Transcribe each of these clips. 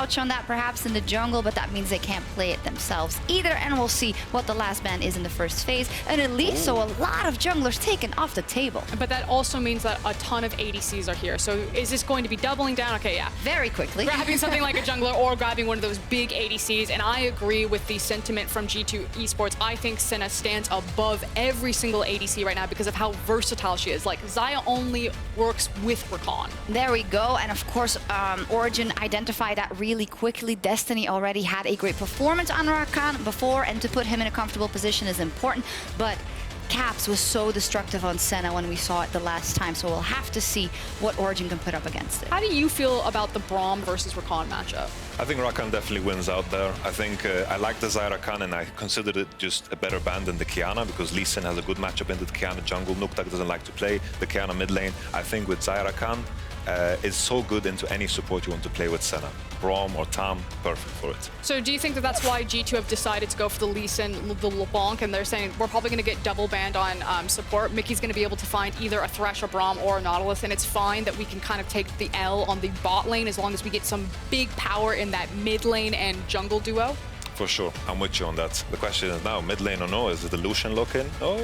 touch on that perhaps in the jungle, but that means they can't play it themselves either. And we'll see what the last ban is in the first phase. And at least so a lot of junglers taken off the table. But that also means that a ton of ADCs are here. So is this going to be doubling down? Okay, yeah. Very quickly. Grabbing something like a jungler or grabbing one of those big ADCs. And I agree with the sentiment from G2 Esports. I think Senna stands above every single ADC right now because of how versatile she is. Like, Xayah only works with Rakan. There we go. And of course, Origen identified that really quickly. Destiny already had a great performance on Rakan before, and to put him in a comfortable position is important. But Caps was so destructive on Senna when we saw it the last time, so we'll have to see what Origen can put up against it. How do you feel about the Braum versus Rakan matchup? I think Rakan definitely wins out there. I think I like the Xayah Rakan, and I considered it just a better ban than the Qiyana because Lee Sin has a good matchup into the Qiyana jungle. Nuktak doesn't like to play the Qiyana mid lane. I think with Xayah Rakan, is so good into any support you want to play with Senna. Braum or Tam, perfect for it. So do you think that that's why G2 have decided to go for the Lee Sin, the LeBlanc, and they're saying we're probably going to get double banned on support? Mickey's going to be able to find either a Thresh, a Braum, or a Nautilus, and it's fine that we can kind of take the L on the bot lane as long as we get some big power in that mid lane and jungle duo? For sure, I'm with you on that. The question is now, mid lane or no? Is it the Lucian lock-in? Oh,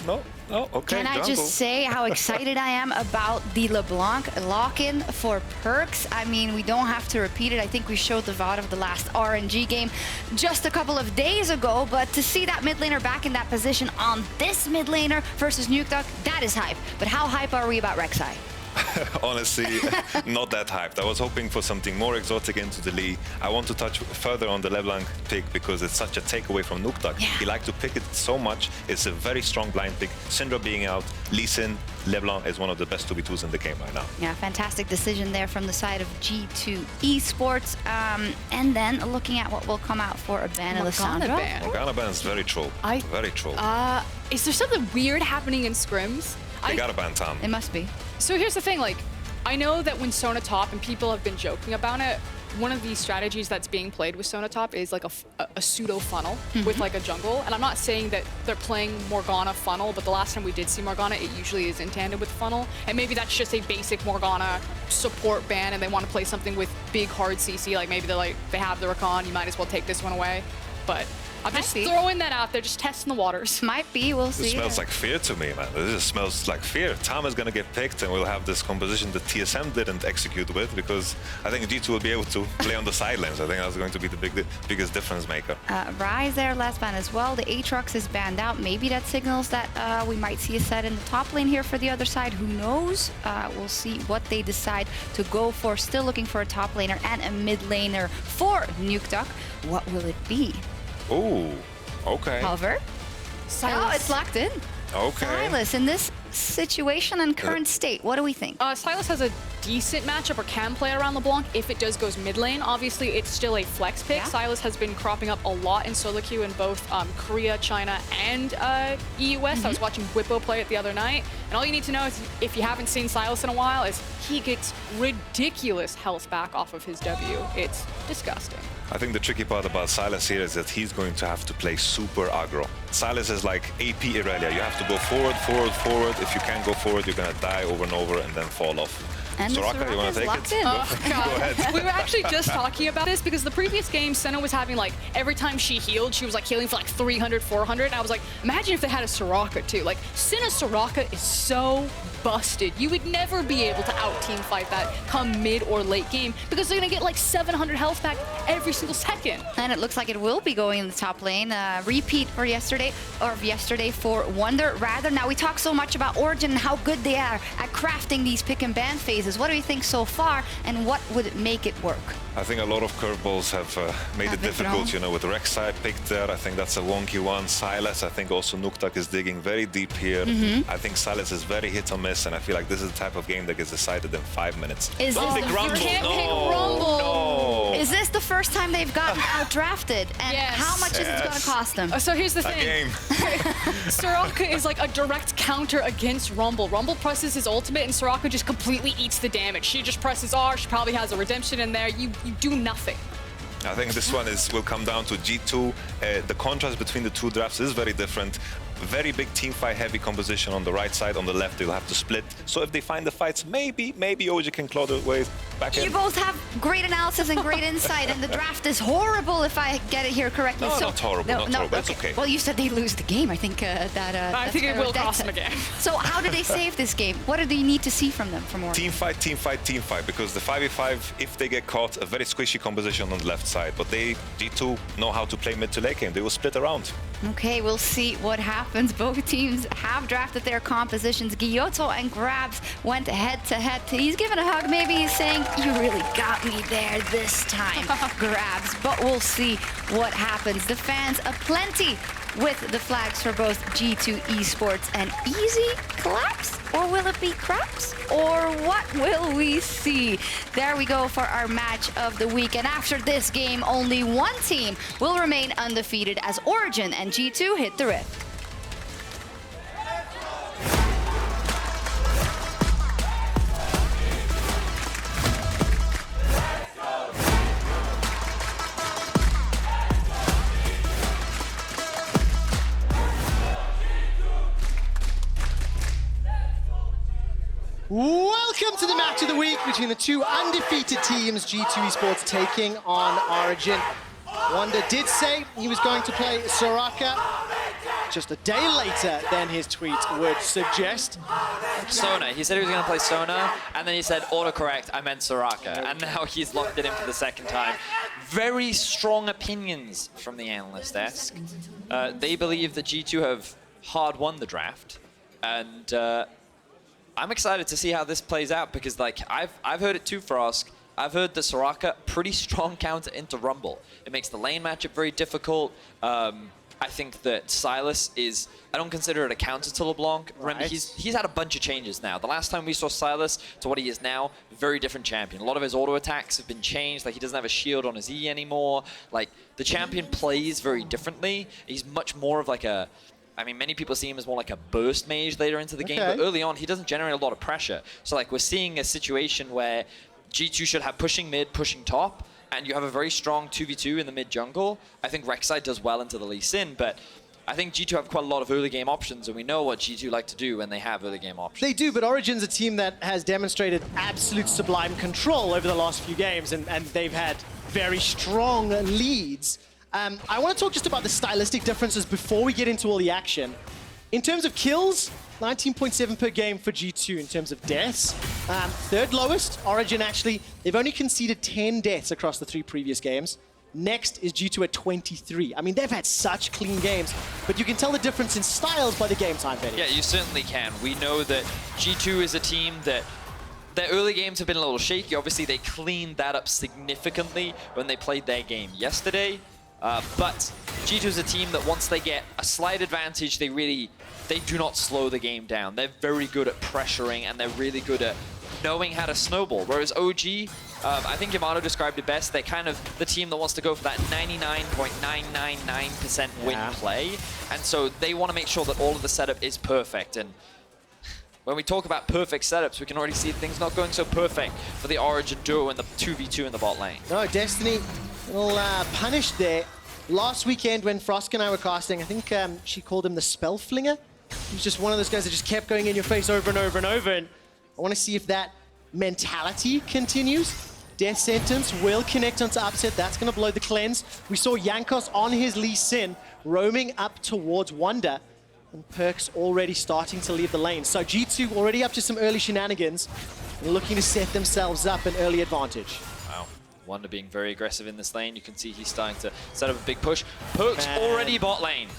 no, okay, Can I jungle. just say how excited I am about the LeBlanc lock-in for perks? I mean, we don't have to repeat it. I think we showed the VOD of the last RNG game just a couple of days ago, but to see that mid laner back in that position on this mid laner versus Nuktak, that is hype. But how hype are we about Rek'Sai? Honestly, not that hyped. I was hoping for something more exotic into the Lee. I want to touch further on the LeBlanc pick because it's such a takeaway from Nuktak. Yeah. He liked to pick it so much. It's a very strong blind pick. Syndra being out, Lee Sin, LeBlanc is one of the best 2v2s in the game right now. Yeah, fantastic decision there from the side of G2 Esports. And then looking at what will come out for a ban of Lissandra. Morgana ban is very troll. Very troll. Is there something weird happening in scrims? They gotta ban Tam. It must be. So here's the thing, like, I know that when Sona Top, and people have been joking about it, one of the strategies that's being played with Sona Top is like a pseudo funnel with like a jungle. And I'm not saying that they're playing Morgana funnel, but the last time we did see Morgana, it usually is in tandem with funnel. And maybe that's just a basic Morgana support ban and they want to play something with big hard CC, like maybe they're like, they have the Rakan, you might as well take this one away. But I'm just throwing that out there, just testing the waters. Might be, we'll see. It smells like fear to me, man. This just smells like fear. Tam is gonna get picked and we'll have this composition that TSM didn't execute with because I think G2 will be able to play on the sidelines. I think that's going to be the biggest difference maker. Rise there, last ban as well. The Aatrox is banned out. Maybe that signals that we might see a set in the top lane here for the other side. Who knows? We'll see what they decide to go for. Still looking for a top laner and a mid laner for Nuktak. What will it be? Oh, okay. Hover. Oh, it's locked in. Okay. Silas, in this situation and current state, what do we think? Silas has a decent matchup or can play around LeBlanc if it does goes mid lane. Obviously, it's still a flex pick. Yeah. Silas has been cropping up a lot in solo queue in both Korea, China, and EUS. I was watching Whippo play it the other night. And all you need to know is, if you haven't seen Silas in a while, is he gets ridiculous health back off of his W. It's disgusting. I think the tricky part about Silas here is that he's going to have to play super aggro. Silas is like AP Irelia. You have to go forward, forward, forward. If you can't go forward, you're going to die over and over and then fall off. And Soraka, you want to take it? Oh, God. Go ahead. We were actually just talking about this because the previous game, Senna was having like, every time she healed, she was like healing for like 300, 400. And I was like, imagine if they had a Soraka too. Like, Senna's Soraka is so busted. You would never be able to out-team fight that come mid or late game because they're going to get like 700 health back every single second. And it looks like it will be going in the top lane. Repeat for yesterday for Wonder. Rather, now we talk so much about Origen and how good they are at crafting these pick and ban phases. What do you think so far, and what would make it work? I think a lot of curveballs have made it difficult, you know, with Rek'Sai picked there. I think that's a wonky one. Silas, I think also Nuktak is digging very deep here. I think Silas is very hit or miss, and I feel like this is the type of game that gets decided in 5 minutes. Is this Big Rumble. You can't pick No, Rumble. no. Is this the first time they've gotten out-drafted? And Yes. how much is it going to cost them? So here's the A thing. game. Soraka is like a direct counter against Rumble. Rumble presses his ultimate and Soraka just completely eats the damage. She just presses R, she probably has a redemption in there. You do nothing. I think this one will come down to G2. The contrast between the two drafts is very different. Very big team fight heavy composition on the right side. On the left, they'll have to split. So if they find the fights, maybe OG can claw their way back You in. both have great analysis and great insight, and the draft is horrible if I get it here correctly. No, not horrible, not horrible. It's okay. Well, you said they lose the game. I think I that's think it kinda will what that cost them said. a game. So how do they save this game? What do they need to see from them for more? Team fight, team fight, team fight, because the 5v5, if they get caught, a very squishy composition on the left side, but they, G2, know how to play mid to late game. They will split around. Okay, we'll see what happens. Both teams have drafted their compositions. Gyotto and Grabs went head to head. He's given a hug. Maybe he's saying, you really got me there this time, Grabs. But we'll see what happens. The fans aplenty with the flags for both G2 Esports and easy claps? Or will it be craps? Or what will we see? There we go for our match of the week. And after this game, only one team will remain undefeated as Origen and G2 hit the rift. Welcome to the match of the week between the two undefeated teams, G2 Esports taking on Origen. Wonder did say he was going to play Soraka just a day later than his tweet would suggest. Sona. He said he was going to play Sona, and then he said autocorrect, I meant Soraka. And now he's locked it in for the second time. Very strong opinions from the analyst desk. They believe that G2 have hard won the draft, and I'm excited to see how this plays out because, like, I've heard it too, Frosk. I've heard that Soraka, pretty strong counter into Rumble. It makes the lane matchup very difficult. I think that Silas is, I don't consider it a counter to LeBlanc. Remember, he's had a bunch of changes now. The last time we saw Silas to what he is now, very different champion. A lot of his auto attacks have been changed. Like, he doesn't have a shield on his E anymore. Like, the champion plays very differently. He's much more of like a, I mean, many people see him as more like a burst mage later into the game, but early on, he doesn't generate a lot of pressure. So, like, we're seeing a situation where G2 should have pushing mid, pushing top, and you have a very strong 2v2 in the mid jungle. I think Rek'Sai does well into the Lee Sin, but I think G2 have quite a lot of early game options, and we know what G2 like to do when they have early game options. They do, but Origen's a team that has demonstrated absolute sublime control over the last few games, and they've had very strong leads. I want to talk just about the stylistic differences before we get into all the action. In terms of kills, 19.7 per game for G2 in terms of deaths. Third lowest, Origen actually, they've only conceded 10 deaths across the 3 previous games. Next is G2 at 23. I mean, they've had such clean games, but you can tell the difference in styles by the game time, Benny. Yeah, you certainly can. We know that G2 is a team that their early games have been a little shaky. Obviously, they cleaned that up significantly when they played their game yesterday. But G2 is a team that once they get a slight advantage, they do not slow the game down. They're very good at pressuring, and they're really good at knowing how to snowball. Whereas OG, I think Yamato described it best, they're kind of the team that wants to go for that 99.999% win play. And so they want to make sure that all of the setup is perfect. And when we talk about perfect setups, we can already see things not going so perfect for the Origen duo and the 2v2 in the bot lane. No, Destiny, little punished there. Last weekend when Frosk and I were casting, I think she called him the spell flinger. He was just one of those guys that just kept going in your face over and over and over. And I want to see if that mentality continues. Death Sentence will connect onto Upset. That's going to blow the cleanse. We saw Jankos on his Lee Sin roaming up towards Wonder. And Perks already starting to leave the lane. So G2 already up to some early shenanigans and looking to set themselves up an early advantage. Wow. Wonder being very aggressive in this lane. You can see he's starting to set up a big push. Perks already bot lane.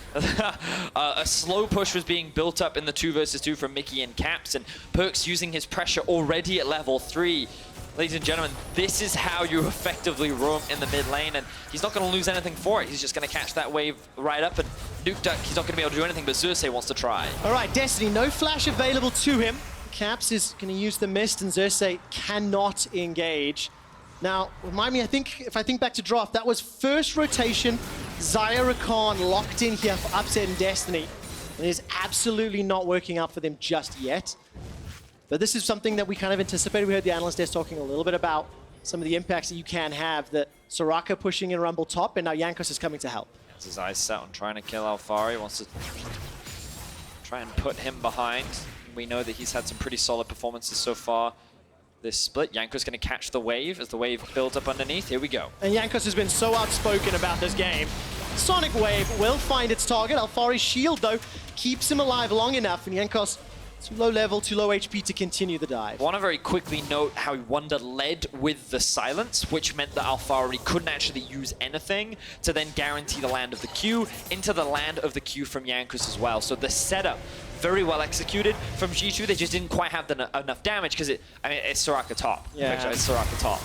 A slow push was being built up in the 2 versus 2 from Mickey and Caps, and Perks using his pressure already at level 3. Ladies and gentlemen, this is how you effectively roam in the mid lane, and he's not going to lose anything for it. He's just going to catch that wave right up, and Nuke Duck, he's not going to be able to do anything, but Xerxes wants to try. All right, Destiny, no flash available to him. Caps is going to use the mist, and Xerxes cannot engage. Now, remind me, if I think back to draft, that was first rotation, Xayah Rakan locked in here for Upset and Destiny. And it is absolutely not working out for them just yet. But this is something that we kind of anticipated. We heard the analyst desk talking a little bit about some of the impacts that you can have, that Soraka pushing in Rumble top, and now Jankos is coming to help. Has his eyes set on trying to kill Alfari, wants to try and put him behind. We know that he's had some pretty solid performances so far. this split. Yanko's going to catch the wave as the wave builds up underneath. Here we go. And Jankos has been so outspoken about this game. Sonic Wave will find its target. Alfari's shield, though, keeps him alive long enough, and Jankos too low level, too low HP to continue the dive. I want to very quickly note how Wonder led with the silence, which meant that Alfari couldn't actually use anything to then guarantee the land of the Q into the land of the Q from Jankos as well. So the setup, very well executed from G2. They just didn't quite have enough damage because it's Soraka top. Yeah. It's Soraka top.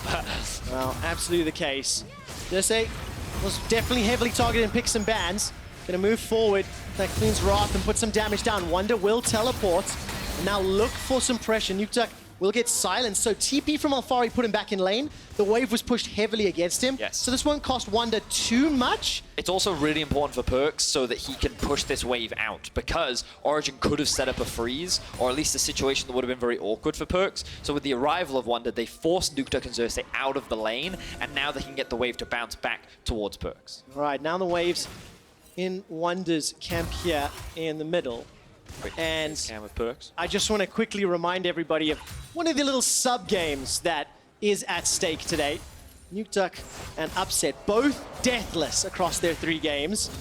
Well, absolutely the case. Xerxes was definitely heavily targeted and picked some bans. Gonna move forward. That cleans Wrath and put some damage down. Wonder will teleport. And now look for some pressure. Nukeduck will get silenced. So TP from Alfari put him back in lane. The wave was pushed heavily against him. Yes. So this won't cost Wonder too much. It's also really important for Perks so that he can push this wave out, because Origen could have set up a freeze, or at least a situation that would have been very awkward for Perks. So with the arrival of Wonder, they forced Nukeduck and Xerxes out of the lane, and now they can get the wave to bounce back towards Perks. All right, now the wave's in Wonder's camp here in the middle. And Cam with Perks. I just want to quickly remind everybody of one of the little sub-games that is at stake today. Nukeduck and Upset, both deathless across their 3 games.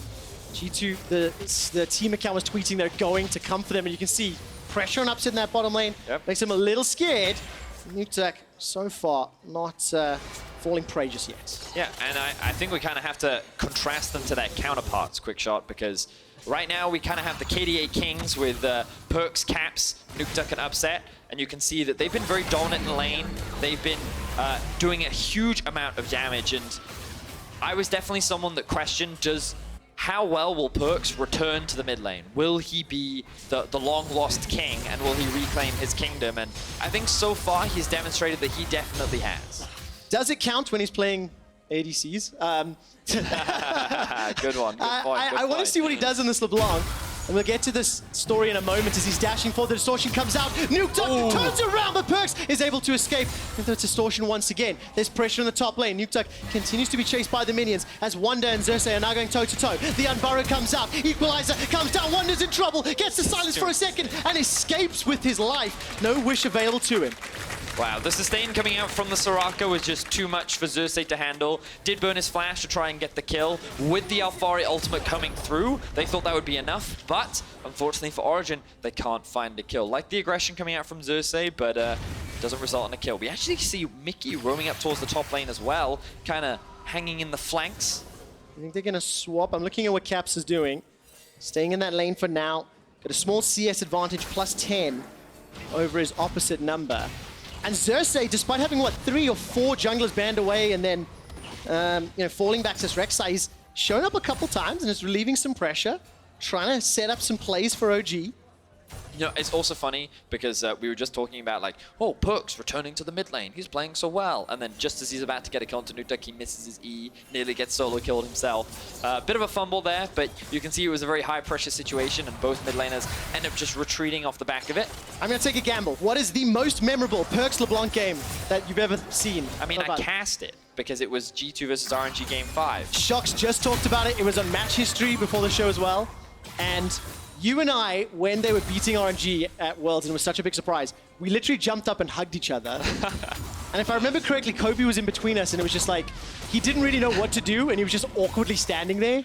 G2, the team account was tweeting they're going to come for them, and you can see pressure on Upset in that bottom lane. Yep. Makes them a little scared. Nukeduck, so far, not falling prey just yet. Yeah, and I think we kind of have to contrast them to their counterparts, Quickshot, because right now we kind of have the KDA Kings with Perks, Caps, Nukeduck, and Upset, and you can see that they've been very dominant in the lane. They've been doing a huge amount of damage, and I was definitely someone that questioned how well will Perks return to the mid lane? Will he be the long-lost king, and will he reclaim his kingdom? And I think so far he's demonstrated that he definitely has. Does it count when he's playing ADCs? Good one. Good point. I want to see what he does in this LeBlanc. And we'll get to this story in a moment as he's dashing forward. The distortion comes out. Nukeduck turns around, but Perks is able to escape with the distortion once again. There's pressure in the top lane. Nukeduck continues to be chased by the minions as Wonder and Xerxes are now going toe-to-toe. The Unburrow comes out. Equalizer comes down. Wonder's in trouble. Gets the silence for a second and escapes with his life. No wish available to him. Wow, the sustain coming out from the Soraka was just too much for Xerxes to handle. Did burn his flash to try and get the kill. With the Alfari ultimate coming through, they thought that would be enough, but unfortunately for Origen, they can't find a kill. Like the aggression coming out from Xerxes, but doesn't result in a kill. We actually see Mickey roaming up towards the top lane as well, kind of hanging in the flanks. I think they're going to swap. I'm looking at what Caps is doing. Staying in that lane for now. Got a small CS advantage, plus 10 over his opposite number. And Xerxes, despite having, what, 3 or 4 junglers banned away and then, falling back to Rek'Sai, he's shown up a couple times and is relieving some pressure, trying to set up some plays for OG. You know, it's also funny because we were just talking about like, oh, Perks returning to the mid lane. He's playing so well. And then just as he's about to get a kill into Nukeduck, he misses his E, nearly gets solo killed himself. Bit of a fumble there, but you can see it was a very high pressure situation and both mid laners end up just retreating off the back of it. I'm going to take a gamble. What is the most memorable Perks LeBlanc game that you've ever seen? I mean, I cast it because it was G2 versus RNG Game 5. Shocks just talked about it. It was on match history before the show as well. And you and I, when they were beating RNG at Worlds, and it was such a big surprise, we literally jumped up and hugged each other. And if I remember correctly, Kobe was in between us, and it was just like, he didn't really know what to do, and he was just awkwardly standing there.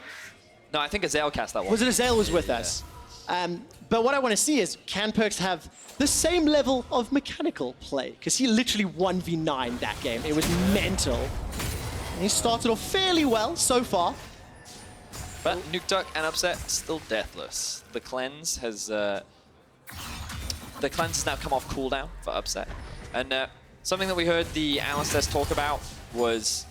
No, I think Azael cast that one. Was it Azael was with us? But what I want to see is, can Perks have the same level of mechanical play? Because he literally 1v9 that game. It was mental. And he started off fairly well so far. But Nukeduck and Upset still deathless. The cleanse has now come off cooldown for Upset. And something that we heard the analysts talk about was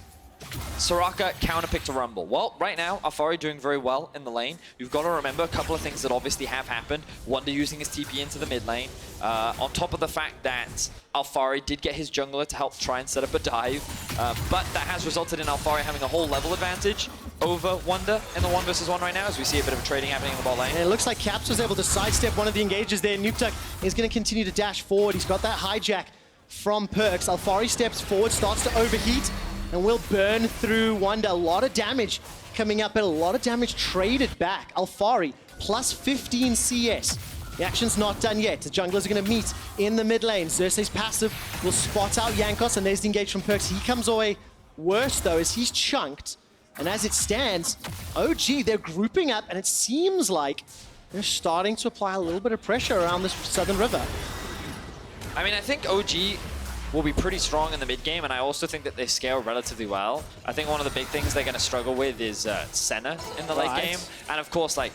Soraka counterpicked a Rumble. Well, right now, Alfari doing very well in the lane. You've got to remember a couple of things that obviously have happened. Wonder using his TP into the mid lane. On top of the fact that Alfari did get his jungler to help try and set up a dive. But that has resulted in Alfari having a whole level advantage over Wonder in the 1v1 right now, as we see a bit of trading happening in the bot lane. And it looks like Caps was able to sidestep one of the engages there. Nukeduck is going to continue to dash forward. He's got that hijack from Perks. Alfari steps forward, starts to overheat, and will burn through Wonder. A lot of damage coming up, and a lot of damage traded back. Alfari, plus 15 CS. The action's not done yet. The junglers are going to meet in the mid lane. Xerxes passive will spot out Jankos, and there's the engage from Perks. He comes away worse, though, as he's chunked. And as it stands, OG, they're grouping up, and it seems like they're starting to apply a little bit of pressure around this southern river. I mean, I think OG will be pretty strong in the mid game, and I also think that they scale relatively well. I think one of the big things they're going to struggle with is Senna in the late game. And of course, like,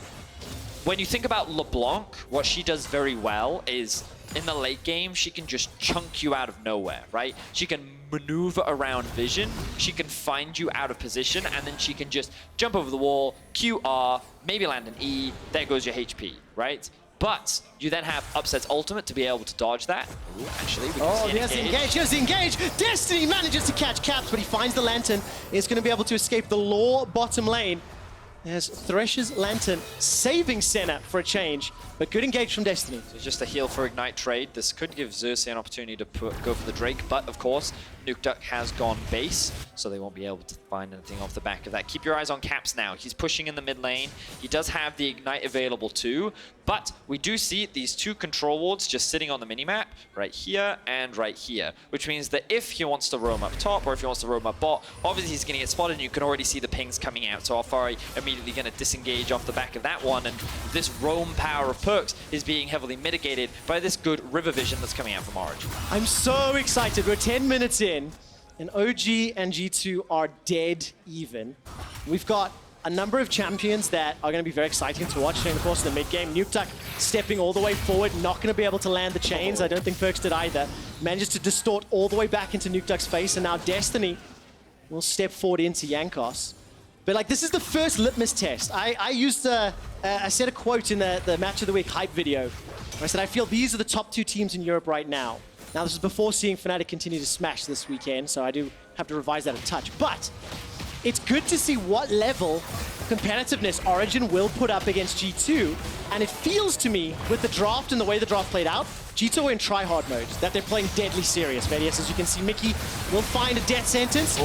when you think about LeBlanc, what she does very well is in the late game, she can just chunk you out of nowhere, right? She can maneuver around vision, she can find you out of position, and then she can just jump over the wall, QR, maybe land an E, there goes your HP, right? But you then have Upset's ultimate to be able to dodge that. Ooh, actually, we can see there's the engage, here's the engage! Destiny manages to catch Caps, but he finds the Lantern. Is going to be able to escape the Law bottom lane. There's Thresh's Lantern saving Senna for a change, but good engage from Destiny. So just a heal for Ignite trade. This could give Xerxes an opportunity to go for the Drake, but of course, Nukeduck has gone base, so they won't be able to find anything off the back of that. Keep your eyes on Caps now. He's pushing in the mid lane. He does have the Ignite available too, but we do see these two control wards just sitting on the minimap, right here and right here, which means that if he wants to roam up top or if he wants to roam up bot, obviously he's going to get spotted and you can already see the pings coming out. So Alfari immediately going to disengage off the back of that one, and this roam power of Perks is being heavily mitigated by this good river vision that's coming out from Origen. I'm so excited. We're 10 minutes in, and OG and G2 are dead even. We've got a number of champions that are going to be very exciting to watch during the course of the mid game. Nukeduck stepping all the way forward, not going to be able to land the chains. I don't think Perks did either. Manages to distort all the way back into Nukeduck's face, and now Destiny will step forward into Jankos. But like, this is the first litmus test. I used I said a quote in the Match of the Week hype video. I said, I feel these are the top two teams in Europe right now. Now, this is before seeing Fnatic continue to smash this weekend, so I do have to revise that a touch. But it's good to see what level of competitiveness Origen will put up against G2. And it feels to me, with the draft and the way the draft played out, G2 are in try-hard mode, that they're playing deadly serious. Vedius, as you can see, Mickey will find a death sentence.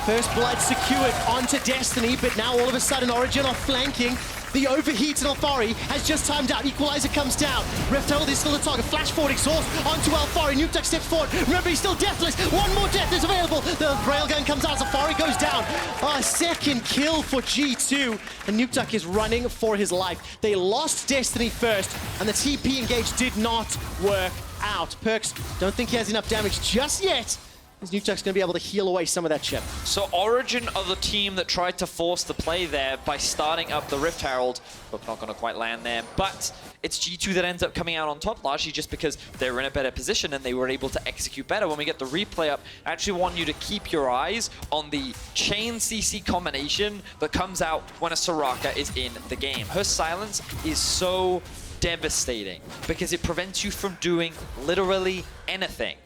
First blood secured onto Destiny, but now all of a sudden Origen are flanking. The overheated Alfari has just timed out. Equalizer comes down. Rift Herald is still the target. Flash forward, exhaust onto Alfari. Nukeduck steps forward. Remember, he's still deathless. One more death is available. The railgun comes out. Alfari goes down. A second kill for G2. And Nukeduck is running for his life. They lost Destiny first, and the TP engage did not work out. Perks, don't think he has enough damage just yet. Nukeduck's going to be able to heal away some of that chip. So Origen are the team that tried to force the play there by starting up the Rift Herald, but not going to quite land there. But it's G2 that ends up coming out on top, largely just because they were in a better position and they were able to execute better. When we get the replay up, I actually want you to keep your eyes on the chain CC combination that comes out when a Soraka is in the game. Her silence is so devastating because it prevents you from doing literally anything.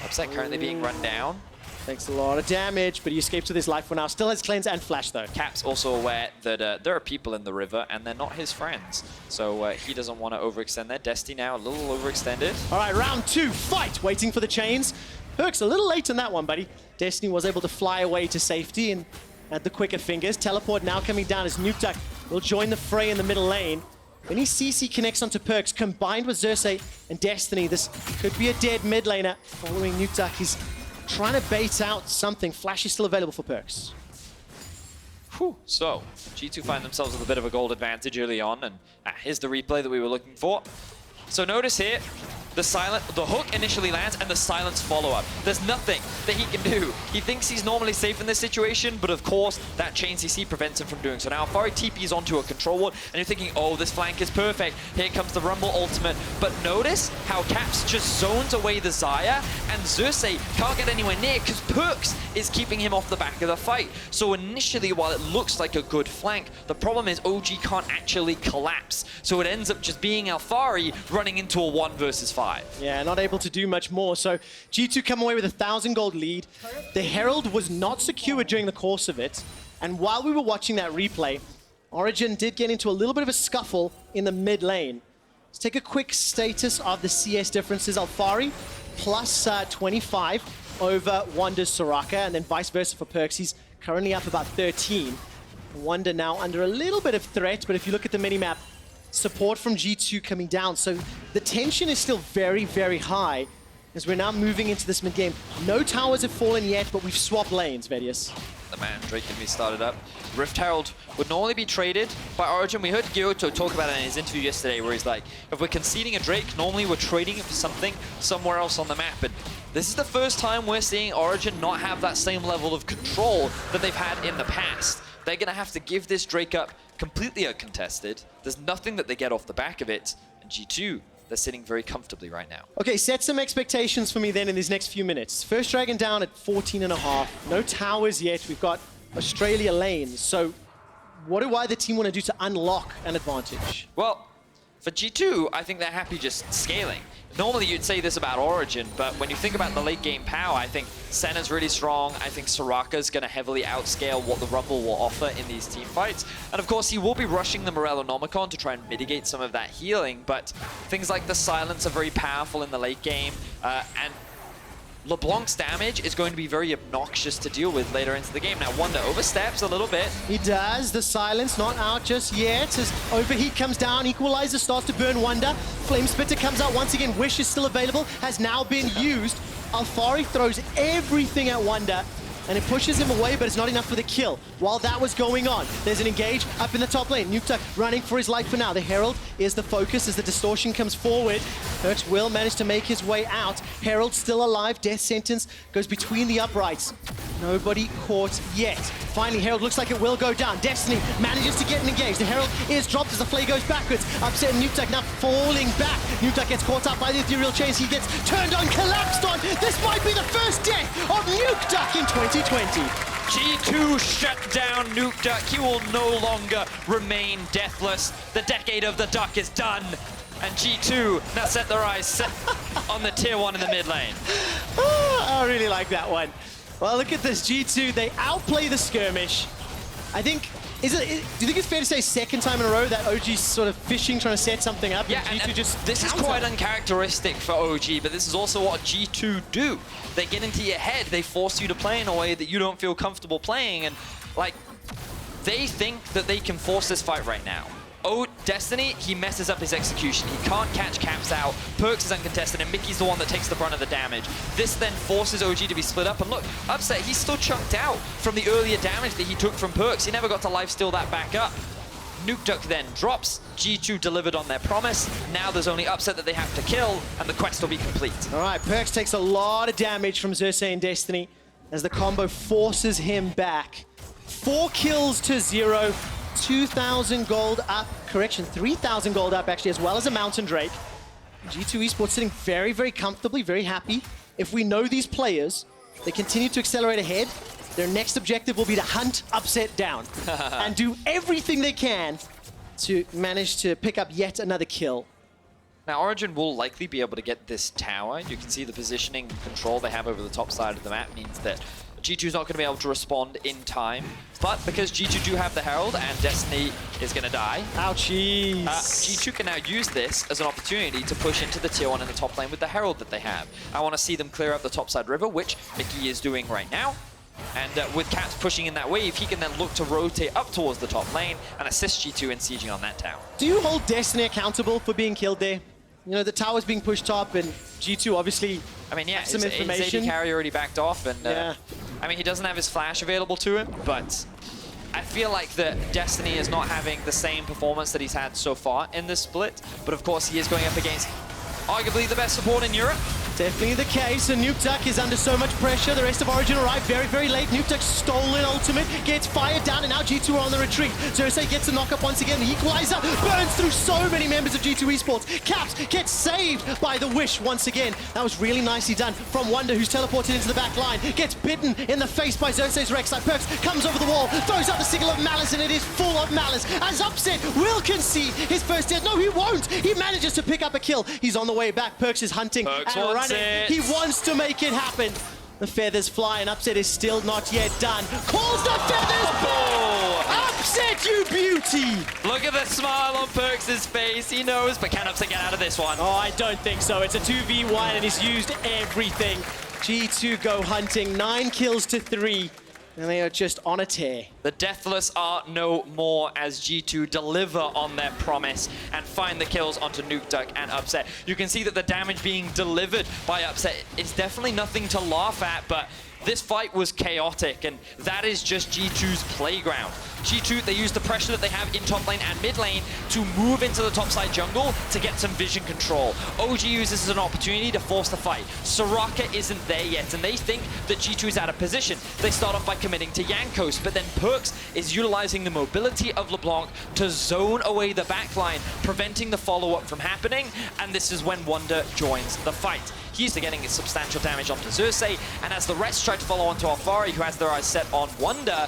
Upset currently being run down. Takes a lot of damage, but he escapes with his life for now. Still has cleanse and flash, though. Cap's also aware that there are people in the river, and they're not his friends. So he doesn't want to overextend there. Destiny now a little overextended. All right, round two, fight. Waiting for the chains. Perks a little late on that one, buddy. Destiny was able to fly away to safety and had the quicker fingers. Teleport now coming down as Nukeduck will join the fray in the middle lane. When he CC connects onto Perks, combined with Xerxes and Destiny, this could be a dead mid laner. Following Nukeduck, he's trying to bait out something. Flash is still available for Perks. Whew. So, G2 find themselves with a bit of a gold advantage early on, and here's the replay that we were looking for. So notice here, the hook initially lands and the silence follow-up. There's nothing that he can do. He thinks he's normally safe in this situation, but of course, that chain CC prevents him from doing so. Now, Alfari TPs onto a control ward, and you're thinking, oh, this flank is perfect. Here comes the Rumble ultimate. But notice how Caps just zones away the Xayah, and Xerxes can't get anywhere near because Perks is keeping him off the back of the fight. So initially, while it looks like a good flank, the problem is OG can't actually collapse. So it ends up just being Alfari running into a 1 versus 5. Yeah, not able to do much more. So G2 come away with a 1,000 gold lead. The Herald was not secured during the course of it. And while we were watching that replay, Origen did get into a little bit of a scuffle in the mid lane. Let's take a quick status of the CS differences. Alfari plus 25 over Wander's Soraka, and then vice versa for Perks. He's currently up about 13. Wander now under a little bit of threat, but if you look at the minimap, support from G2 coming down. So the tension is still very, very high as we're now moving into this mid-game. No towers have fallen yet, but we've swapped lanes, Vedius. The man Drake can be started up. Rift Herald would normally be traded by Origen. We heard Gyoto talk about it in his interview yesterday where he's like, if we're conceding a Drake, normally we're trading it for something somewhere else on the map. And this is the first time we're seeing Origen not have that same level of control that they've had in the past. They're going to have to give this Drake up completely uncontested. There's nothing that they get off the back of it. And G2, they're sitting very comfortably right now. Okay, set some expectations for me then in these next few minutes. First Dragon down at 14.5. No towers yet. We've got Australia lanes. So what do either team want to do to unlock an advantage? Well, for G2, I think they're happy just scaling. Normally you'd say this about Origen, but when you think about the late game power, I think Senna's really strong. I think Soraka's going to heavily outscale what the Rumble will offer in these team fights. And of course, he will be rushing the Morellonomicon to try and mitigate some of that healing, but things like the Silence are very powerful in the late game, and LeBlanc's damage is going to be very obnoxious to deal with later into the game. Now, Wonder oversteps a little bit. He does. The Silence not out just yet as Overheat comes down. Equalizer starts to burn Wonder. Flame Spitter comes out once again. Wish is still available. Has now been used. Alfari throws everything at Wonder. And it pushes him away, but it's not enough for the kill. While that was going on, there's an engage up in the top lane. Nukeduck running for his life for now. The Herald is the focus as the distortion comes forward. Perks will manage to make his way out. Herald still alive. Death sentence goes between the uprights. Nobody caught yet. Finally, Herald looks like it will go down. Destiny manages to get an engage. The Herald is dropped as the Flay goes backwards. Upset Nukeduck now falling back. Nukeduck gets caught up by the ethereal chains. He gets turned on, collapsed on. This might be the first death of Nukeduck in 2020. G2 shut down Nukeduck. He will no longer remain deathless. The decade of the duck is done. And G2 now set their eyes on the tier 1 in the mid lane. Oh, I really like that one. Well, look at this. G2, they outplay the skirmish. I think, do you think it's fair to say second time in a row that OG's sort of fishing, trying to set something up? Yeah, and G2 just this counter? is quite uncharacteristic for OG, but this is also what G2 do. They get into your head, they force you to play in a way that you don't feel comfortable playing, and like, they think that they can force this fight right now. Oh, Destiny, he messes up his execution. He can't catch Caps out. Perks is uncontested, and Mickey's the one that takes the brunt of the damage. This then forces OG to be split up. And look, Upset, he's still chunked out from the earlier damage that he took from Perks. He never got to lifesteal that back up. Nukeduck then drops. G2 delivered on their promise. Now there's only Upset that they have to kill, and the quest will be complete. All right, Perks takes a lot of damage from Xerxes and Destiny as the combo forces him back. 4 kills to 0. 2,000 gold up, correction, 3,000 gold up actually, as well as a Mountain Drake. G2 Esports sitting very, very comfortably, very happy. If we know these players, they continue to accelerate ahead. Their next objective will be to hunt Upset down and do everything they can to manage to pick up yet another kill. Now, Origen will likely be able to get this tower. You can see the positioning and control they have over the top side of the map means that G2's not going to be able to respond in time. But because G2 do have the Herald and Destiny is going to die, Ouchies. G2 can now use this as an opportunity to push into the tier 1 in the top lane with the Herald that they have. I want to see them clear up the topside river, which Mickey is doing right now. And with Caps pushing in that wave, he can then look to rotate up towards the top lane and assist G2 in sieging on that tower. Do you hold Destiny accountable for being killed there? You know, the tower's being pushed top, and G2 obviously I mean, yeah, some his information. AD carry already backed off, and Yeah. I mean, he doesn't have his flash available to him, but I feel like that Destiny is not having the same performance that he's had so far in this split, but of course he is going up against arguably the best support in Europe. Definitely the case, and Nukeduck is under so much pressure. The rest of Origen arrived very, very late. Nukeduck's stolen ultimate, gets fired down, and now G2 are on the retreat. Xerxes gets a knock-up once again. The equalizer burns through so many members of G2 Esports. Caps gets saved by the Wish once again. That was really nicely done from Wonder, who's teleported into the back line. Gets bitten in the face by Xerxes Rek'Sai. Perks comes over the wall, throws out the signal of malice, and it is full of malice. As Upset will concede his first death. No, he won't. He manages to pick up a kill. He's on the way back. Perks is hunting Perks and wants running. it. He wants to make it happen. The feathers fly, and Upset is still not yet done. Calls the feathers ball! Upset, you beauty! Look at the smile on Perks' face. He knows, but can Upset get out of this one? Oh, I don't think so. It's a 2v1, and he's used everything. G2 go hunting. 9 kills to 3. And they are just on a tear. The Deathless are no more as G2 deliver on their promise and find the kills onto Nukeduck and Upset. You can see that the damage being delivered by Upset is definitely nothing to laugh at, but this fight was chaotic, and that is just G2's playground. G2, they use the pressure that they have in top lane and mid lane to move into the topside jungle to get some vision control. OG uses this as an opportunity to force the fight. Soraka isn't there yet, and they think that G2 is out of position. They start off by committing to Yankos, but then Perks is utilizing the mobility of LeBlanc to zone away the backline, preventing the follow-up from happening, and this is when Wonder joins the fight. He's getting substantial damage onto Xerxes, and as the rest try to follow onto Alfari, who has their eyes set on Wonder,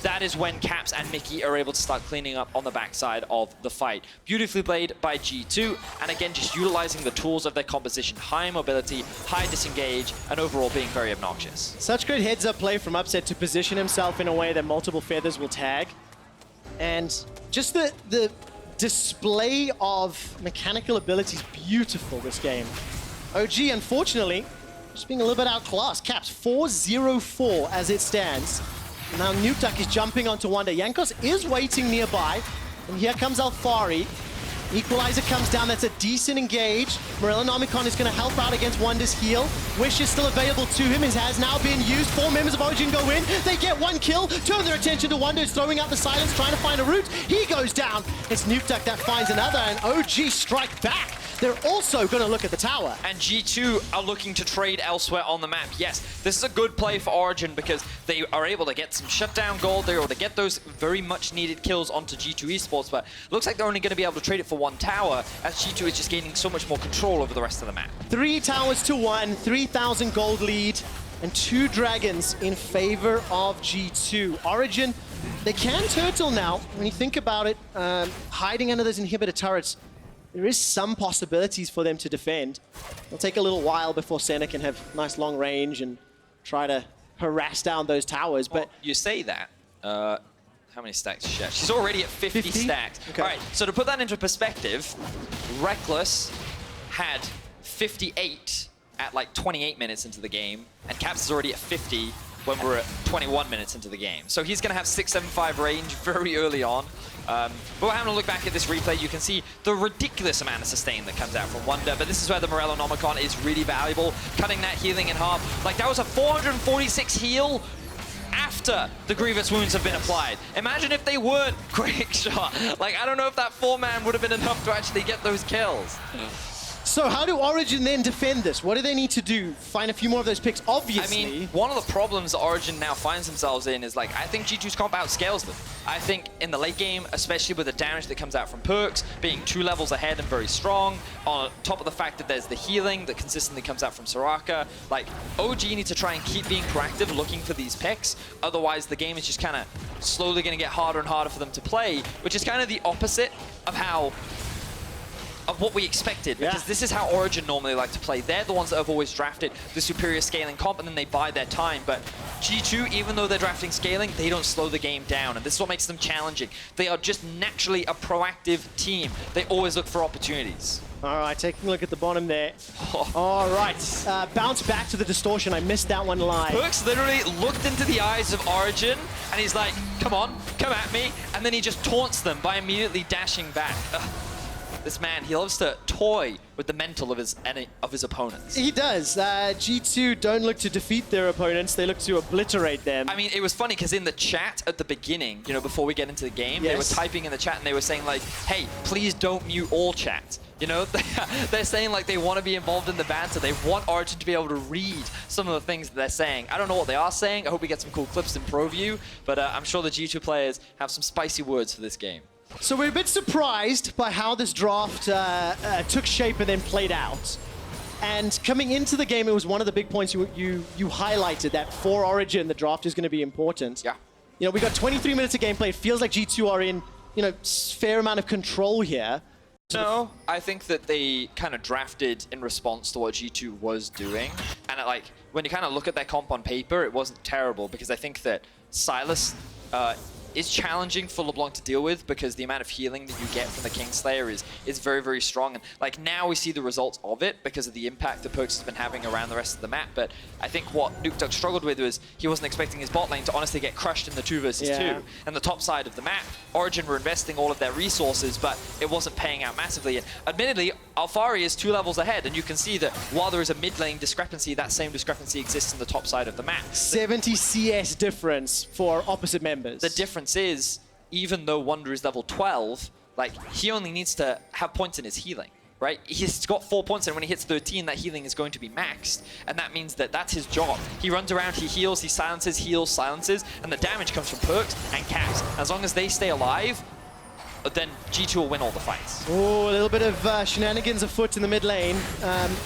that is when Caps and Mickey are able to start cleaning up on the backside of the fight. Beautifully played by G2, and again, just utilizing the tools of their composition. High mobility, high disengage, and overall being very obnoxious. Such good heads-up play from Upset to position himself in a way that multiple feathers will tag. And just the display of mechanical ability is beautiful this game. OG, unfortunately, just being a little bit outclassed. Caps 4-0-4 as it stands. Now Nukeduck is jumping onto Wonder. Yankos is waiting nearby, and here comes Alfari. Equalizer comes down, that's a decent engage. Morellonomicon is going to help out against Wonder's heal. Wish is still available to him, it has now been used. 4 members of Origen go in, they get 1 kill, turn their attention to Wonder, is throwing out the silence, trying to find a route. He goes down, it's Nukeduck that finds another, and OG strike back. They're also going to look at the tower. And G2 are looking to trade elsewhere on the map. Yes, this is a good play for Origen because they are able to get some shutdown gold. They're able to get those very much needed kills onto G2 Esports, but it looks like they're only going to be able to trade it for 1 tower as G2 is just gaining so much more control over the rest of the map. 3 towers to 1, 3,000 gold lead, and 2 dragons in favor of G2. Origen, they can turtle now. When you think about it, hiding under those inhibitor turrets, there is some possibilities for them to defend. It'll take a little while before Senna can have nice long range and try to harass down those towers, but... Well, you say that. How many stacks is she at? She's already at 50 stacks. Okay. All right, so to put that into perspective, Reckless had 58 at like 28 minutes into the game, and Caps is already at 50 when we're at 21 minutes into the game. So he's going to have 675 range very early on. But we're having a look back at this replay. You can see the ridiculous amount of sustain that comes out from Wonder, but this is where the Morellonomicon is really valuable, cutting that healing in half. Like, that was a 446 heal after the Grievous wounds have been applied. Imagine if they weren't quick shot. Like, I don't know if that 4-man would have been enough to actually get those kills. So how do Origen then defend this? What do they need to do? Find a few more of those picks, obviously. I mean, one of the problems that Origen now finds themselves in is, like, I think G2's comp outscales them. I think in the late game, especially with the damage that comes out from Perks, being 2 levels ahead and very strong, on top of the fact that there's the healing that consistently comes out from Soraka, like, OG needs to try and keep being proactive, looking for these picks. Otherwise, the game is just kind of slowly going to get harder and harder for them to play, which is kind of the opposite of what we expected, because this is how Origen normally like to play. They're the ones that have always drafted the superior scaling comp, and then they buy their time. But G2, even though they're drafting scaling, they don't slow the game down, and this is what makes them challenging. They are just naturally a proactive team. They always look for opportunities. All right, taking a look at the bottom there. All right, bounce back to the distortion. I missed that one live. Perks literally looked into the eyes of Origen, and he's like, come on, come at me. And then he just taunts them by immediately dashing back. This man, he loves to toy with the mental of his opponents. He does. G2 don't look to defeat their opponents, they look to obliterate them. I mean, it was funny because in the chat at the beginning, you know, before we get into the game, they were typing in the chat and they were saying like, hey, please don't mute all chat. You know, they're saying like they want to be involved in the banter. They want Origen to be able to read some of the things that they're saying. I don't know what they are saying. I hope we get some cool clips in Pro View, but I'm sure the G2 players have some spicy words for this game. So we're a bit surprised by how this draft took shape and then played out. And coming into the game, it was one of the big points you highlighted, that for Origen, the draft is going to be important. Yeah. You know, we got 23 minutes of gameplay. It feels like G2 are in, you know, fair amount of control here. No, I think that they kind of drafted in response to what G2 was doing. And like, when you kind of look at their comp on paper, it wasn't terrible because I think that Silas is challenging for LeBlanc to deal with because the amount of healing that you get from the Kingslayer is very, very strong. And like now we see the results of it because of the impact that Perks has been having around the rest of the map. But I think what Nukeduck struggled with was he wasn't expecting his bot lane to honestly get crushed in the 2 versus 2. And the top side of the map, Origen were investing all of their resources, but it wasn't paying out massively. And admittedly, Alphari is 2 levels ahead, and you can see that while there is a mid lane discrepancy, that same discrepancy exists in the top side of the map. 70 CS difference for opposite members. The difference is, even though Wonder is level 12, like, he only needs to have points in his healing, right? He's got 4 points, and when he hits 13, that healing is going to be maxed, and that means that that's his job. He runs around, he heals, he silences, heals, silences, and the damage comes from Perks and Caps. As long as they stay alive, then G2 will win all the fights. Oh, a little bit of shenanigans afoot in the mid lane.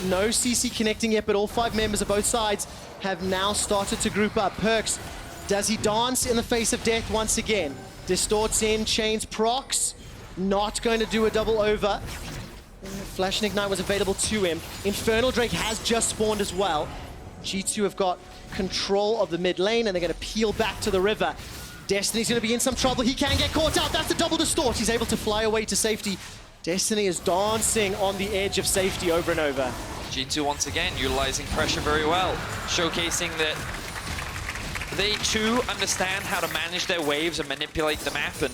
No CC connecting yet, but all 5 members of both sides have now started to group up. Perks, does he dance in the face of death once again? Distorts in, chains procs. Not going to do a double over. Flash and Ignite was available to him. Infernal Drake has just spawned as well. G2 have got control of the mid lane, and they're going to peel back to the river. Destiny's going to be in some trouble. He can get caught out. That's the double distort. He's able to fly away to safety. Destiny is dancing on the edge of safety over and over. G2 once again utilizing pressure very well, showcasing that they too understand how to manage their waves and manipulate the map, and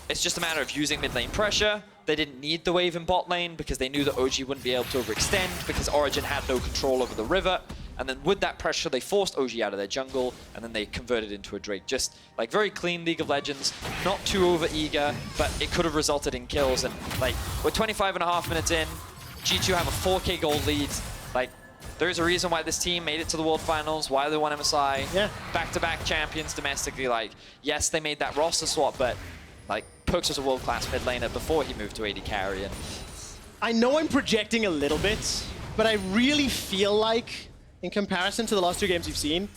it's just a matter of using mid lane pressure. They didn't need the wave in bot lane because they knew that OG wouldn't be able to overextend because Origen had no control over the river. And then with that pressure, they forced OG out of their jungle, and then they converted into a Drake. Just like very clean League of Legends, not too over-eager, but it could have resulted in kills. And like, we're 25.5 minutes in, G2 have a 4K gold lead. Like, there's a reason why this team made it to the World Finals, why they won MSI, back-to-back champions domestically. Like, yes, they made that roster swap, but like, Perks was a world-class mid laner before he moved to AD carry. And I know I'm projecting a little bit, but I really feel like, in comparison to the last 2 games you've seen,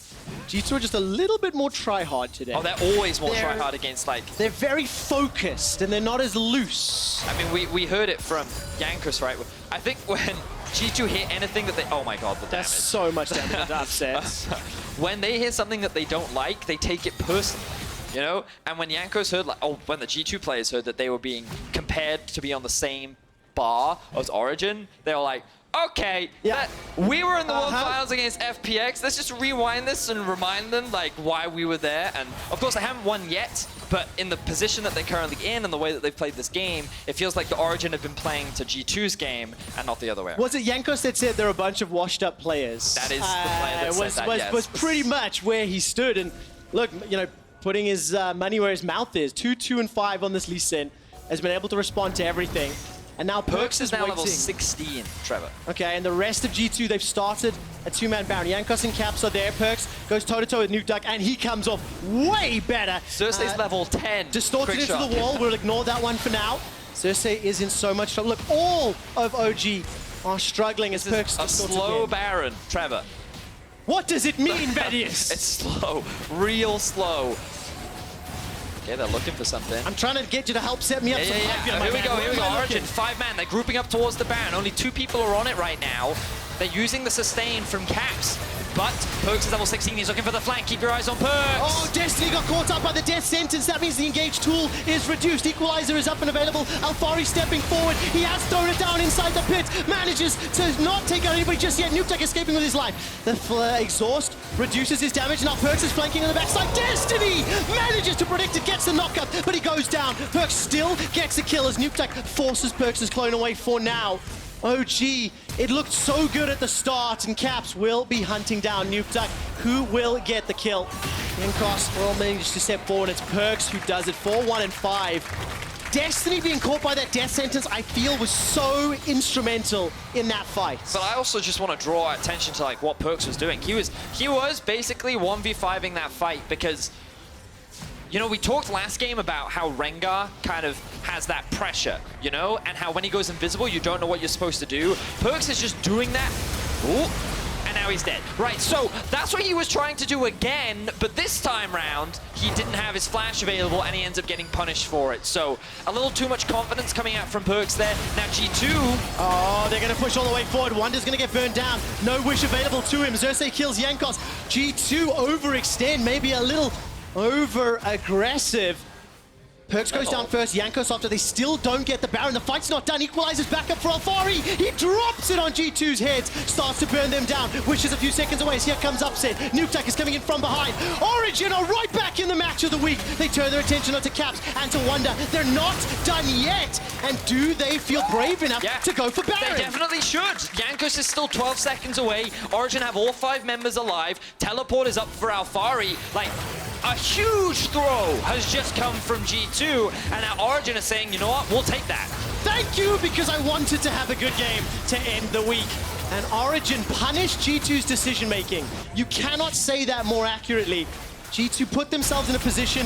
G2 are just a little bit more try-hard today. Oh, they're always more try-hard against, like... They're very focused, and they're not as loose. I mean, we heard it from Yankus, right? I think when G2 hit anything that they... Oh my god, the damage. That's so much damage that sets. When they hit something that they don't like, they take it personally, you know? And when Yankus heard, like, oh, when the G2 players heard that they were being compared to be on the same bar as Origen, they were like, okay, we were in the World Finals against FPX. Let's just rewind this and remind them like why we were there. And of course, they haven't won yet, but in the position that they're currently in and the way that they've played this game, it feels like the Origen have been playing to G2's game and not the other way around. Was it Yankos that said they're a bunch of washed-up players? That is the player that said that, yes. Was pretty much where he stood. And look, you know, putting his money where his mouth is. 2, 2, and 5 on this Lee Sin. Has been able to respond to everything. And now Perks is now waiting. level 16, Trevor. Okay, and the rest of G2, they've started a 2-man Baron. Yankos and Caps are there. Perks goes toe-to-toe with Nukeduck, and he comes off way better. Cersei's level 10. Distorted into the wall. We'll ignore that one for now. Cersei is in so much trouble. Look, all of OG are struggling as Perks a slow again. Baron, Trevor. What does it mean, Vedius? It's slow, real slow. Yeah, they're looking for something. I'm trying to get you to help set me up. Here we go. Origen, 5-man. They're grouping up towards the Baron. Only 2 people are on it right now. They're using the sustain from Caps. But Perks is level 16. He's looking for the flank. Keep your eyes on Perks. Oh, Destiny got caught up by the death sentence. That means the engaged tool is reduced. Equalizer is up and available. Alphari stepping forward. He has thrown it down inside the pit. Manages to not take out anybody just yet. Nukeduck escaping with his life. The exhaust reduces his damage. Now Perks is flanking on the backside. Destiny manages to predict it. Gets the knockup, but he goes down. Perks still gets a kill as Nukeduck forces Perks' clone away for now. OG, it looked so good at the start, and Caps will be hunting down Nukeduck, who will get the kill. Yankos will manage to step forward. It's Perks who does it. 4-1 and 5. Destiny being caught by that death sentence, I feel, was so instrumental in that fight. But I also just want to draw attention to like what Perks was doing. He was basically 1v5ing that fight because, you know, we talked last game about how Rengar kind of has that pressure, you know, and how when he goes invisible, you don't know what you're supposed to do. Perks is just doing that. Ooh, and now he's dead. Right, so that's what he was trying to do again, but this time round, he didn't have his flash available, and he ends up getting punished for it. So a little too much confidence coming out from Perks there. Now G2. Oh, they're going to push all the way forward. Wonder's going to get burned down. No wish available to him. Xerxes kills Yankos. G2 overextend, maybe a little over-aggressive. Perks goes down first, Jankos after. They still don't get the Baron. The fight's not done. Equalizes back up for Alfari. He drops it on G2's heads. Starts to burn them down. Wishes a few seconds away. So here comes Upset. Nukeduck is coming in from behind. Origen are right back in the match of the week. They turn their attention onto Caps and to Wonder. They're not done yet. And do they feel brave enough to go for Baron? They definitely should. Jankos is still 12 seconds away. Origen have all 5 members alive. Teleport is up for Alfari. Like, a huge throw has just come from G2, and now Origen is saying, you know what, we'll take that. Thank you, because I wanted to have a good game to end the week. And Origen punished G2's decision-making. You cannot say that more accurately. G2 put themselves in a position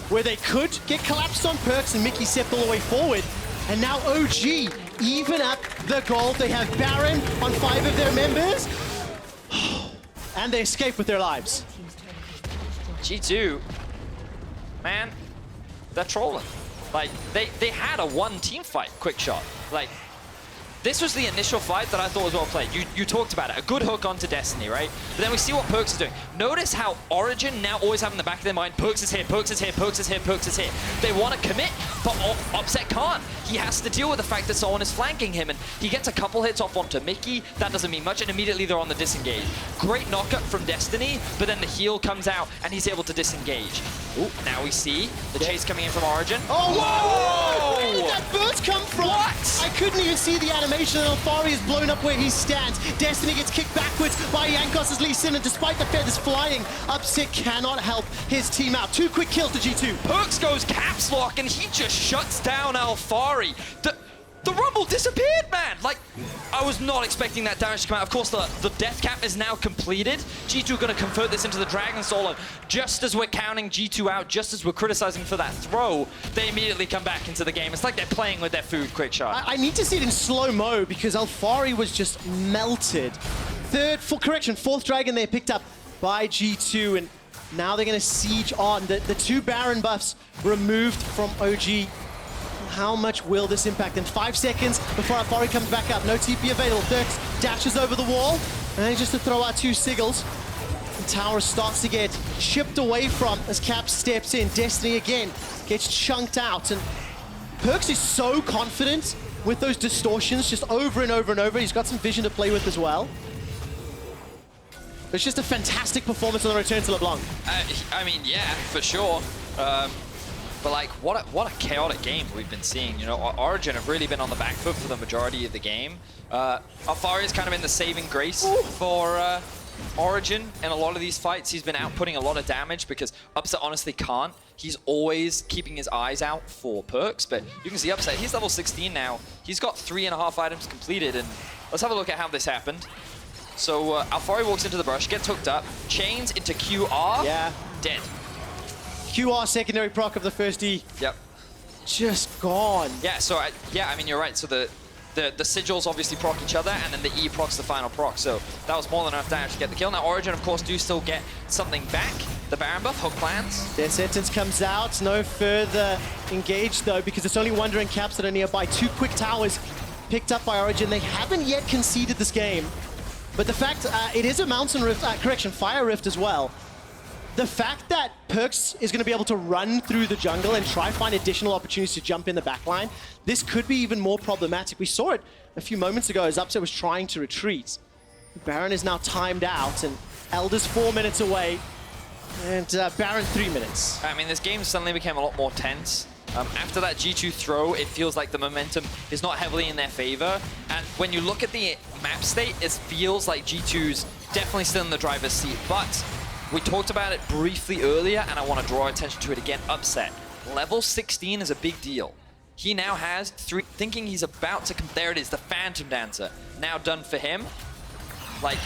where they could get collapsed on Perks, and Mickey stepped all the way forward. And now OG even up the gold. They have Baron on 5 of their members. And they escape with their lives. G2, man, they're trolling. Like, they had a 1-team fight, quick shot. Like, this was the initial fight that I thought was well played. You talked about it, a good hook onto Destiny, right? But then we see what Perks is doing. Notice how Origen now always have in the back of their mind, Perks is here, Perks is here, Perks is here, Perks is here. They want to commit, but Upset can't. He has to deal with the fact that someone is flanking him, and he gets a couple hits off onto Mickey. That doesn't mean much, and immediately they're on the disengage. Great knockup from Destiny, but then the heal comes out, and he's able to disengage. Ooh, now we see the chase coming in from Origen. Oh, whoa! Where did that burst come from? What? I couldn't even see the animation, and Alfari is blown up where he stands. Destiny gets kicked backwards by Jankos' Lee Sin, and despite the feathers flying, Upset cannot help his team out. 2 quick kills to G2. Perks goes caps lock, and he just shuts down Alfari. The Rumble disappeared, man! Like, I was not expecting that damage to come out. Of course, the death cap is now completed. G2 are going to convert this into the Dragon Solo. Just as we're counting G2 out, just as we're criticizing for that throw, they immediately come back into the game. It's like they're playing with their food, quick shot. I need to see it in slow-mo because Alfari was just melted. Fourth Dragon they picked up by G2, and now they're going to siege on. The 2 Baron buffs removed from OG. How much will this impact? In 5 seconds before Alfari comes back up. No TP available. Dirks dashes over the wall. And just to throw out 2 Sigils. The tower starts to get chipped away from as Cap steps in. Destiny again gets chunked out. And Perks is so confident with those distortions just over and over and over. He's got some vision to play with as well. It's just a fantastic performance on the return to LeBlanc. I mean, yeah, for sure. But like, what a chaotic game we've been seeing. You know, Origen have really been on the back foot for the majority of the game. Alfari has kind of been the saving grace for Origen in a lot of these fights. He's been outputting a lot of damage because Upset honestly can't. He's always keeping his eyes out for Perks, but you can see Upset, he's level 16 now. He's got 3.5 items completed, and let's have a look at how this happened. So Alfari walks into the brush, gets hooked up, chains into QR, dead. QR secondary proc of the first E. Yep. Just gone. Yeah, so I mean, you're right. So the sigils obviously proc each other, and then the E procs the final proc. So that was more than enough damage to get the kill. Now Origen, of course, do still get something back. The Baron buff, hook lands. Their sentence comes out. No further engaged, though, because it's only Wonder and Caps that are nearby. 2 quick towers picked up by Origen. They haven't yet conceded this game. But the fact, it is a Mountain Rift, Fire Rift as well. The fact that Perks is going to be able to run through the jungle and try find additional opportunities to jump in the backline, this could be even more problematic. We saw it a few moments ago as Upset was trying to retreat. Baron is now timed out, and Elder's 4 minutes away, and Baron 3 minutes. I mean, this game suddenly became a lot more tense. After that G2 throw, it feels like the momentum is not heavily in their favor. And when you look at the map state, it feels like G2's definitely still in the driver's seat. But we talked about it briefly earlier, and I want to draw attention to it again. Upset. Level 16 is a big deal. He now has 3, thinking he's about to, there it is, the Phantom Dancer. Now done for him. Like,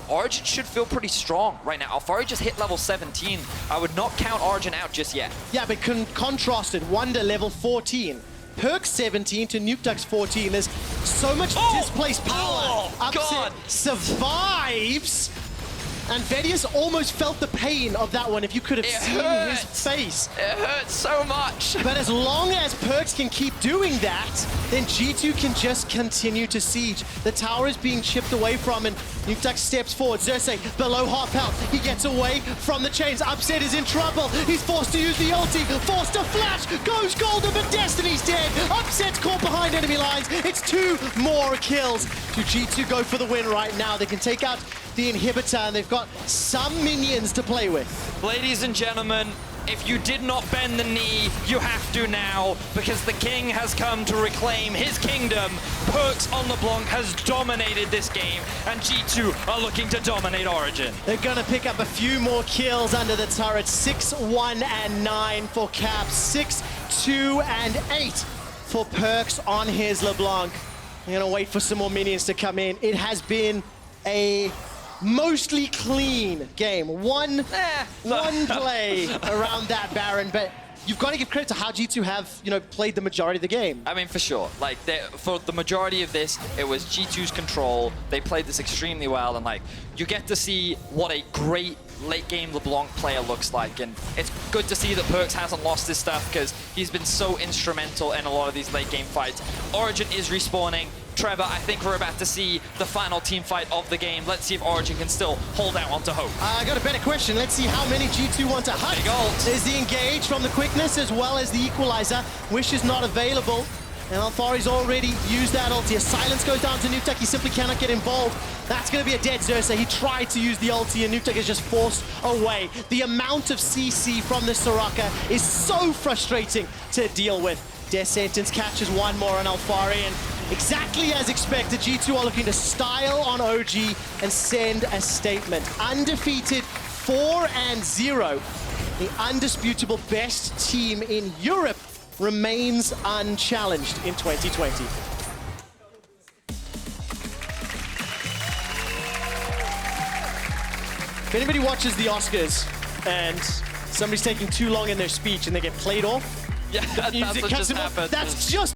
Origen should feel pretty strong right now. Alfari just hit level 17. I would not count Origen out just yet. Yeah, but contrasted, Wonder level 14. Perks 17 to Nukeduck's 14. There's so much displaced power. Upset God. survives. And Vedius almost felt the pain of that one if you could have seen his face. It hurts so much. But as long as Perks can keep doing that, then G2 can just continue to siege. The tower is being chipped away from, and Nukeduck steps forward. Xerxes below half health. He gets away from the chains. Upset is in trouble. He's forced to use the ulti. Forced to flash. Goes golden, but Destiny's dead. Upset's caught behind enemy lines. It's 2 more kills to G2 go for the win right now. They can take out the inhibitor, and they've got some minions to play with. Ladies and gentlemen, if you did not bend the knee, you have to now, because the king has come to reclaim his kingdom. Perks on LeBlanc has dominated this game, and G2 are looking to dominate Origen. They're gonna pick up a few more kills under the turret. 6, 1, and 9 for Cap. 6, 2, and 8 for Perks on his LeBlanc. They're gonna wait for some more minions to come in. It has been a mostly clean game. One play around that Baron, but you've got to give credit to how G2 have, played the majority of the game. I mean, for sure. Like, for the majority of this, it was G2's control. They played this extremely well, and you get to see what a great late game LeBlanc player looks like, and it's good to see that Perks hasn't lost his stuff because he's been so instrumental in a lot of these late game fights. Origen is respawning. Trevor, I think we're about to see the final team fight of the game. Let's see if Origen can still hold out onto hope. I got a better question. Let's see how many G2 want to hunt. Big ult. There's the engage from the quickness as well as the equalizer. Wish is not available. And Alfari's already used that ulti. As silence goes down to Nukeduck, he simply cannot get involved. That's going to be a dead Xerxes. He tried to use the ulti, and Nukeduck is just forced away. The amount of CC from this Soraka is so frustrating to deal with. Death Sentence catches one more on Alfari, and exactly as expected, G2 are looking to style on OG and send a statement. Undefeated 4-0. The undisputable best team in Europe remains unchallenged in 2020. If anybody watches the Oscars and somebody's taking too long in their speech and they get played off, Yeah, that's what just happened. That's just